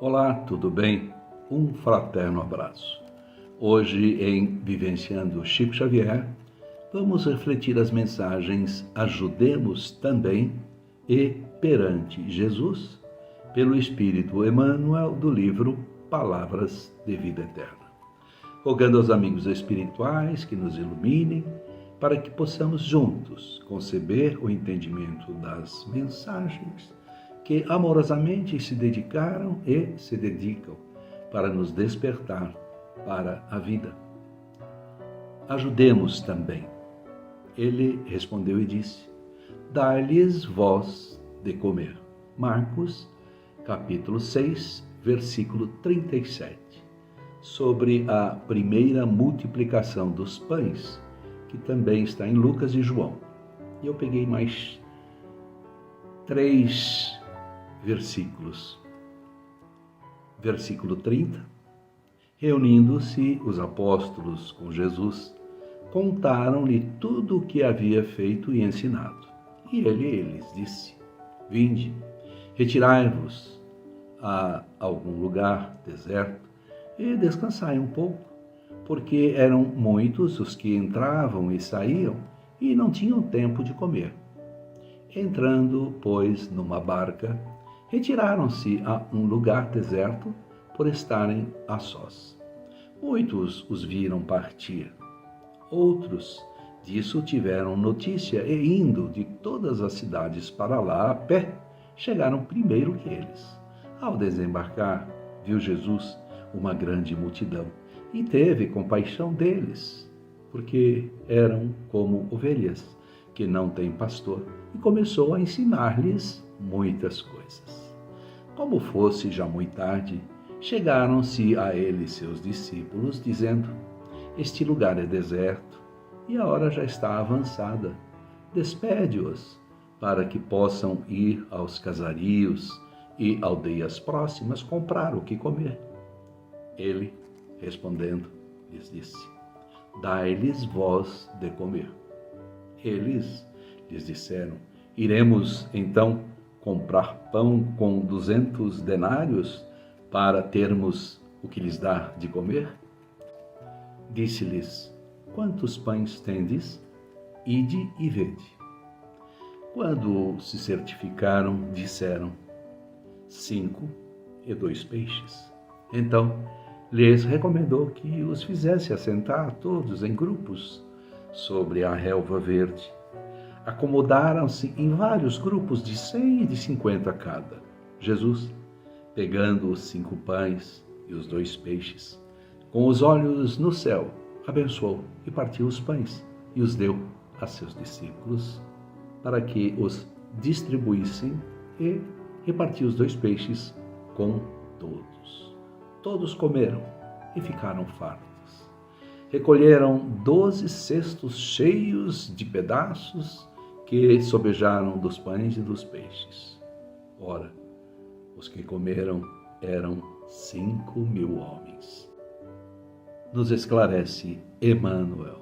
Olá, tudo bem? Um fraterno abraço. Hoje, em Vivenciando Chico Xavier, vamos refletir as mensagens Ajudemos também e Perante Jesus, pelo Espírito Emmanuel, do livro Palavras de Vida Eterna. Rogando aos amigos espirituais que nos iluminem, para que possamos juntos conceber o entendimento das mensagens que amorosamente se dedicaram e se dedicam para nos despertar para a vida. Ajudemos também. Ele respondeu e disse: dai-lhes vós de comer. Marcos, capítulo 6, versículo 37. Sobre a primeira multiplicação dos pães, que também está em Lucas e João. E eu peguei mais 3 versículos. Versículo 30. Reunindo-se os apóstolos com Jesus, contaram-lhe tudo o que havia feito e ensinado. E ele lhes disse: vinde, retirai-vos a algum lugar deserto e descansai um pouco, porque eram muitos os que entravam e saíam e não tinham tempo de comer. Entrando, pois, numa barca, retiraram-se a um lugar deserto por estarem a sós. Muitos os viram partir. Outros disso tiveram notícia e, indo de todas as cidades para lá a pé, chegaram primeiro que eles. Ao desembarcar, viu Jesus uma grande multidão e teve compaixão deles, porque eram como ovelhas que não têm pastor, e começou a ensinar-lhes muitas coisas. Como fosse já muito tarde, chegaram-se a ele seus discípulos, dizendo: este lugar é deserto e a hora já está avançada. Despede-os, para que possam ir aos casarios e aldeias próximas comprar o que comer. Ele, respondendo, lhes disse: dai-lhes vós de comer. Eles lhes disseram: iremos então comprar pão com 200 denários para termos o que lhes dar de comer? Disse-lhes: quantos pães tendes? Ide e vede. Quando se certificaram, disseram: 5 e 2 peixes. Então lhes recomendou que os fizesse assentar todos em grupos sobre a relva verde. Acomodaram-se em vários grupos de 100 e de 50 cada. Jesus, pegando os 5 pães e os 2 peixes, com os olhos no céu, abençoou e partiu os pães e os deu a seus discípulos para que os distribuíssem, e repartiu os 2 peixes com todos. Todos comeram e ficaram fartos. Recolheram 12 cestos cheios de pedaços que sobejaram dos pães e dos peixes. Ora, os que comeram eram 5.000 homens. Nos esclarece Emmanuel.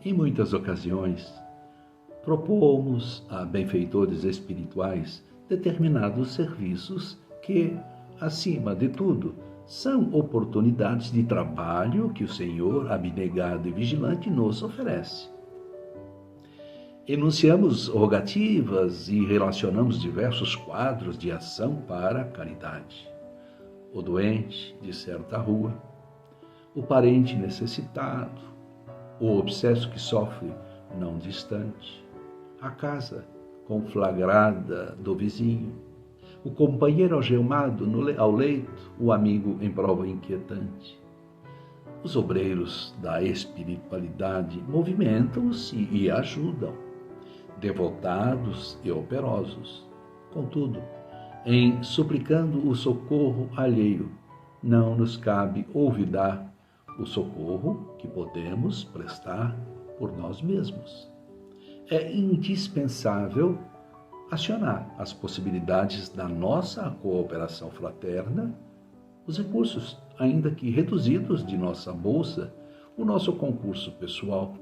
Em muitas ocasiões, propomos a benfeitores espirituais determinados serviços que, acima de tudo, são oportunidades de trabalho que o Senhor, abnegado e vigilante, nos oferece. Enunciamos rogativas e relacionamos diversos quadros de ação para a caridade. O doente de certa rua, o parente necessitado, o obsesso que sofre não distante, a casa conflagrada do vizinho, o companheiro algemado ao leito, o amigo em prova inquietante. Os obreiros da espiritualidade movimentam-se e ajudam, devotados e operosos. Contudo, em suplicando o socorro alheio, não nos cabe olvidar o socorro que podemos prestar por nós mesmos. É indispensável acionar as possibilidades da nossa cooperação fraterna, os recursos, ainda que reduzidos, de nossa bolsa, o nosso concurso pessoal,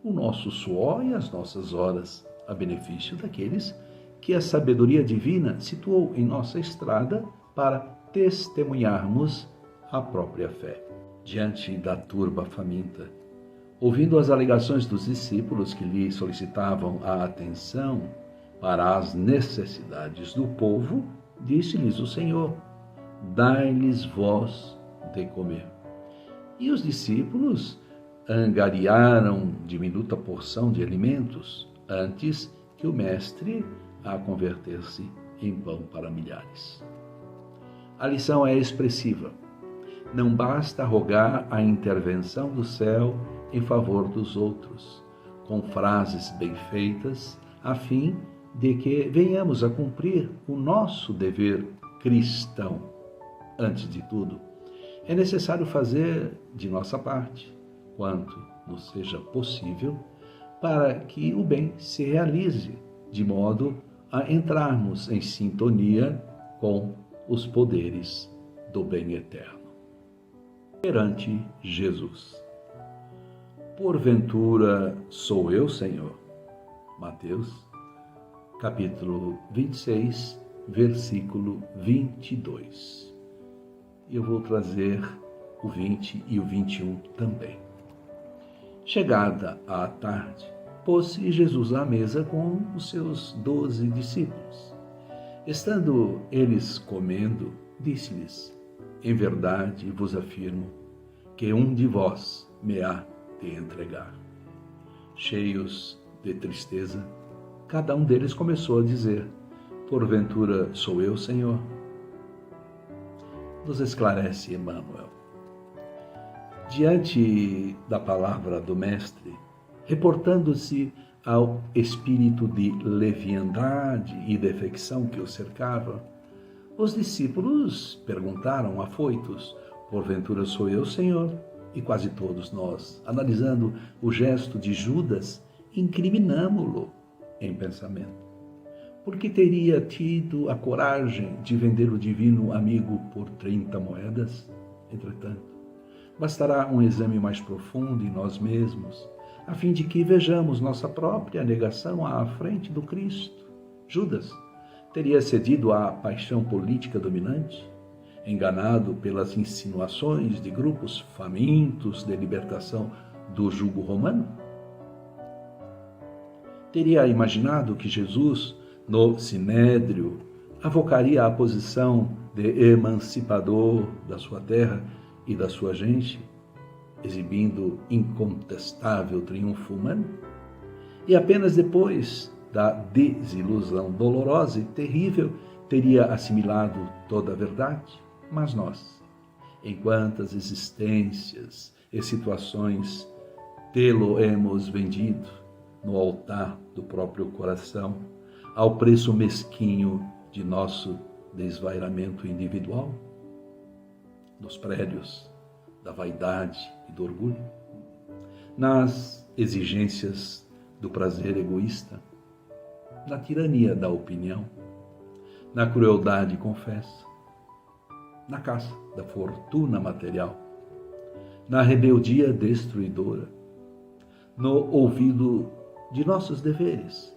o nosso suor e as nossas horas, a benefício daqueles que a sabedoria divina situou em nossa estrada para testemunharmos a própria fé. Diante da turba faminta, ouvindo as alegações dos discípulos que lhe solicitavam a atenção para as necessidades do povo, disse-lhes o Senhor: dai-lhes vós de comer. E os discípulos angariaram diminuta porção de alimentos antes que o mestre a converter-se em pão para milhares. A lição é expressiva. Não basta rogar a intervenção do céu em favor dos outros, com frases bem feitas, a fim de que venhamos a cumprir o nosso dever cristão. Antes de tudo, é necessário fazer de nossa parte, quanto nos seja possível, para que o bem se realize, de modo a entrarmos em sintonia com os poderes do bem eterno. Perante Jesus. Porventura sou eu, Senhor? Mateus, capítulo 26, versículo 22. E eu vou trazer o 20 e o 21 também. Chegada a tarde, pôs-se Jesus à mesa com os seus 12 discípulos. Estando eles comendo, disse-lhes: em verdade vos afirmo que um de vós me há de entregar. Cheios de tristeza, cada um deles começou a dizer: porventura sou eu, Senhor? Nos esclarece Emmanuel. Diante da palavra do Mestre, reportando-se ao espírito de leviandade e defecção que o cercava, os discípulos perguntaram afoitos: porventura sou eu, Senhor? E quase todos nós, analisando o gesto de Judas, incriminamo-lo em pensamento. Porque teria tido a coragem de vender o divino amigo por 30 moedas? Entretanto, bastará um exame mais profundo em nós mesmos, a fim de que vejamos nossa própria negação à frente do Cristo. Judas teria cedido à paixão política dominante, enganado pelas insinuações de grupos famintos de libertação do jugo romano? Teria imaginado que Jesus, no Sinédrio, avocaria a posição de emancipador da sua terra e da sua gente, exibindo incontestável triunfo humano? E apenas depois da desilusão dolorosa e terrível, teria assimilado toda a verdade? Mas nós, em quantas existências e situações tê-lo-emos vendido no altar do próprio coração, ao preço mesquinho de nosso desvairamento individual? Nos prédios da vaidade e do orgulho? Nas exigências do prazer egoísta? Na tirania da opinião? Na crueldade confessa? Na caça da fortuna material? Na rebeldia destruidora? No ouvido de nossos deveres?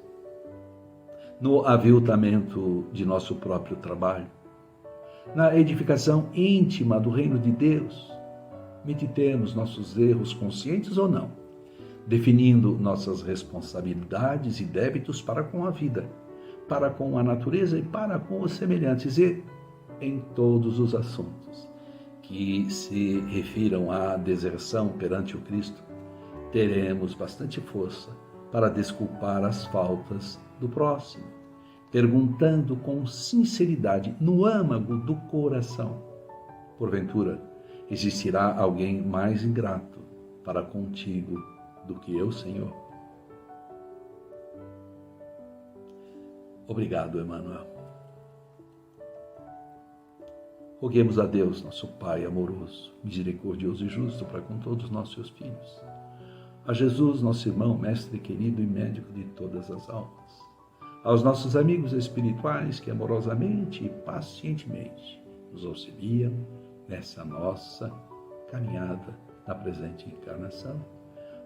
No aviltamento de nosso próprio trabalho? Na edificação íntima do reino de Deus? Meditemos nossos erros conscientes ou não, definindo nossas responsabilidades e débitos para com a vida, para com a natureza e para com os semelhantes, e em todos os assuntos que se refiram à deserção perante o Cristo, teremos bastante força para desculpar as faltas do próximo, perguntando com sinceridade no âmago do coração: porventura existirá alguém mais ingrato para contigo do que eu, Senhor? Obrigado, Emmanuel. Roguemos a Deus, nosso Pai amoroso, misericordioso e justo para com todos os nossos filhos. A Jesus, nosso irmão, mestre querido e médico de todas as almas. Aos nossos amigos espirituais que amorosamente e pacientemente nos auxiliam nessa nossa caminhada na presente encarnação,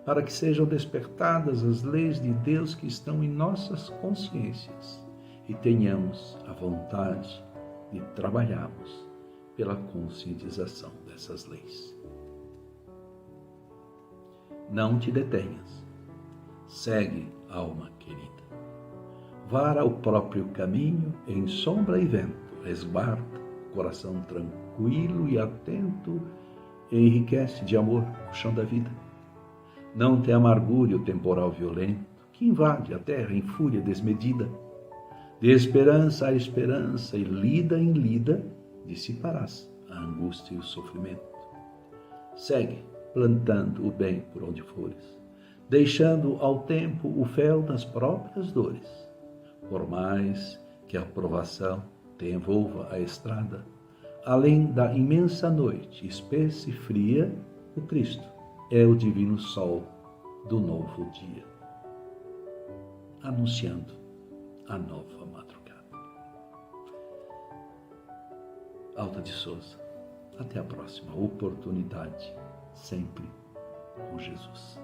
para que sejam despertadas as leis de Deus que estão em nossas consciências e tenhamos a vontade de trabalharmos pela conscientização dessas leis. Não te detenhas. Segue, alma querida. Vara o próprio caminho em sombra e vento. Resguarda, coração tranquilo e atento, enriquece de amor o chão da vida. Não te amargure o temporal violento que invade a terra em fúria desmedida. De esperança a esperança e lida em lida, dissiparás a angústia e o sofrimento. Segue, plantando o bem por onde fores, deixando ao tempo o fel das próprias dores. Por mais que a provação te envolva a estrada, além da imensa noite espessa e fria, o Cristo é o divino sol do novo dia, anunciando a nova madrugada. Alta de Souza, até a próxima oportunidade, sempre com Jesus.